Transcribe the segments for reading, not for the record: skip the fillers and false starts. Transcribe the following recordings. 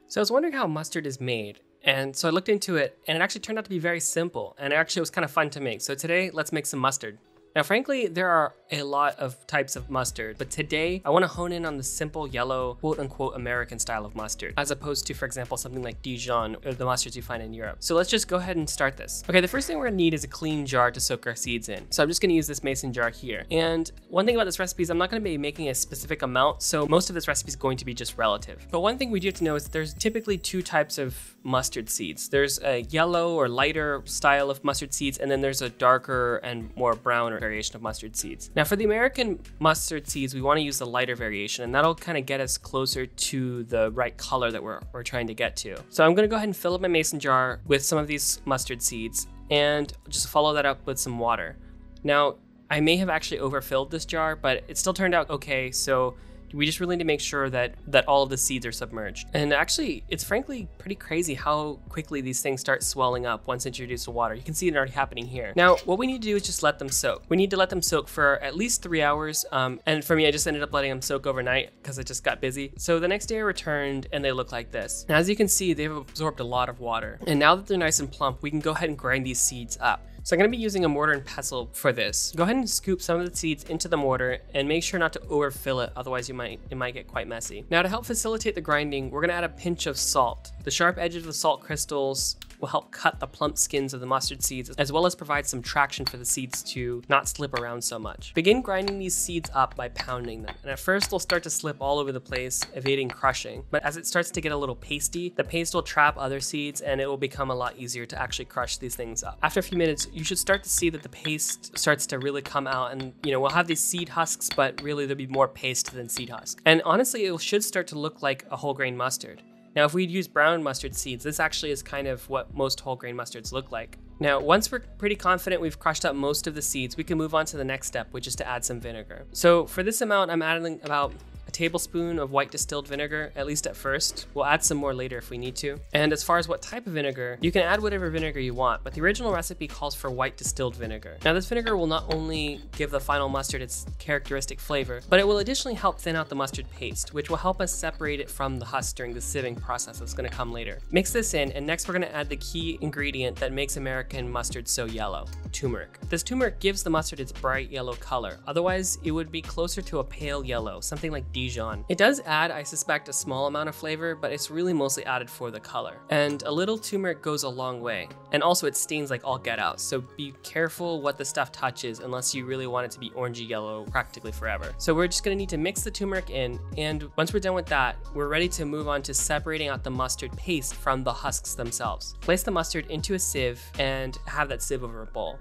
So I was wondering how mustard is made. And so I looked into it, and it actually turned out to be very simple, and actually it was kind of fun to make. So today, let's make some mustard. Now, frankly, there are a lot of types of mustard, but today I want to hone in on the simple yellow, quote unquote, American style of mustard, as opposed to, for example, something like Dijon or the mustards you find in Europe. So let's just go ahead and start this. Okay, the first thing we're gonna need is a clean jar to soak our seeds in. So I'm just gonna use this mason jar here. And one thing about this recipe is I'm not gonna be making a specific amount, so most of this recipe is going to be just relative. But one thing we do have to know is that there's typically two types of mustard seeds. There's a yellow or lighter style of mustard seeds, and then there's a darker and more brown variation of mustard seeds. Now for the American mustard seeds, we want to use the lighter variation, and that'll kind of get us closer to the right color that we're trying to get to. So I'm going to go ahead and fill up my mason jar with some of these mustard seeds and just follow that up with some water. Now I may have actually overfilled this jar, but it still turned out okay, so we just really need to make sure that all of the seeds are submerged. And actually, it's frankly pretty crazy how quickly these things start swelling up once introduced to water. You can see it already happening here. Now, what we need to do is just let them soak. We need to let them soak for at least 3 hours. And for me, I just ended up letting them soak overnight because I just got busy. So the next day I returned and they look like this. Now, as you can see, they've absorbed a lot of water. And now that they're nice and plump, we can go ahead and grind these seeds up. So I'm gonna be using a mortar and pestle for this. Go ahead and scoop some of the seeds into the mortar and make sure not to overfill it, otherwise it might get quite messy. Now to help facilitate the grinding, we're gonna add a pinch of salt. The sharp edges of the salt crystals will help cut the plump skins of the mustard seeds, as well as provide some traction for the seeds to not slip around so much. Begin grinding these seeds up by pounding them. And at first they'll start to slip all over the place, evading crushing. But as it starts to get a little pasty, the paste will trap other seeds and it will become a lot easier to actually crush these things up. After a few minutes, you should start to see that the paste starts to really come out, and we'll have these seed husks, but really there'll be more paste than seed husk. And honestly, it should start to look like a whole grain mustard. Now, if we'd use brown mustard seeds, this actually is kind of what most whole grain mustards look like. Now, once we're pretty confident we've crushed up most of the seeds, we can move on to the next step, which is to add some vinegar. So for this amount, I'm adding about a tablespoon of white distilled vinegar, at least at first. We'll add some more later if we need to. And as far as what type of vinegar, you can add whatever vinegar you want, but the original recipe calls for white distilled vinegar. Now this vinegar will not only give the final mustard its characteristic flavor, but it will additionally help thin out the mustard paste, which will help us separate it from the husk during the sieving process that's gonna come later. Mix this in, and next we're gonna add the key ingredient that makes American mustard so yellow, turmeric. This turmeric gives the mustard its bright yellow color. Otherwise, it would be closer to a pale yellow, something like Dijon. It does add, I suspect, a small amount of flavor, but it's really mostly added for the color. And a little turmeric goes a long way. And also it stains like all get out, so be careful what the stuff touches unless you really want it to be orangey yellow practically forever. So we're just gonna need to mix the turmeric in, and once we're done with that, we're ready to move on to separating out the mustard paste from the husks themselves. Place the mustard into a sieve and have that sieve over a bowl.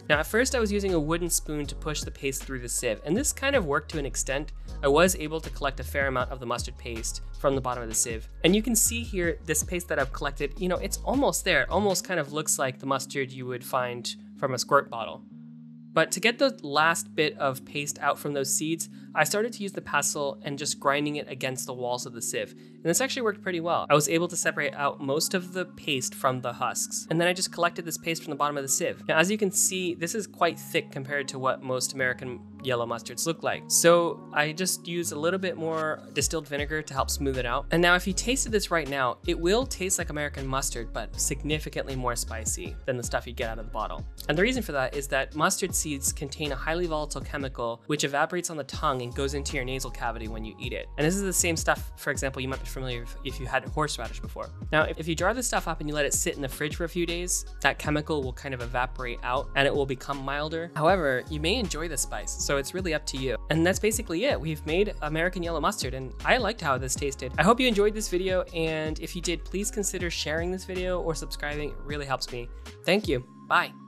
Now at first I was using a wooden spoon to push the paste through the sieve, and this kind of worked to an extent. I was able to collect a fair amount of the mustard paste from the bottom of the sieve. And you can see here, this paste that I've collected, it's almost there. It almost kind of looks like the mustard you would find from a squirt bottle. But to get the last bit of paste out from those seeds, I started to use the pestle and just grinding it against the walls of the sieve. And this actually worked pretty well. I was able to separate out most of the paste from the husks. And then I just collected this paste from the bottom of the sieve. Now, as you can see, this is quite thick compared to what most American yellow mustards look like. So I just used a little bit more distilled vinegar to help smooth it out. And now if you tasted this right now, it will taste like American mustard, but significantly more spicy than the stuff you get out of the bottle. And the reason for that is that mustard seeds contain a highly volatile chemical which evaporates on the tongue and goes into your nasal cavity when you eat it. And this is the same stuff, for example, you might be familiar if you had horseradish before. Now, if you jar this stuff up and you let it sit in the fridge for a few days, that chemical will kind of evaporate out and it will become milder. However, you may enjoy the spice, so it's really up to you. And that's basically it. We've made American yellow mustard, and I liked how this tasted. I hope you enjoyed this video, and if you did, please consider sharing this video or subscribing. It really helps me. Thank you. Bye.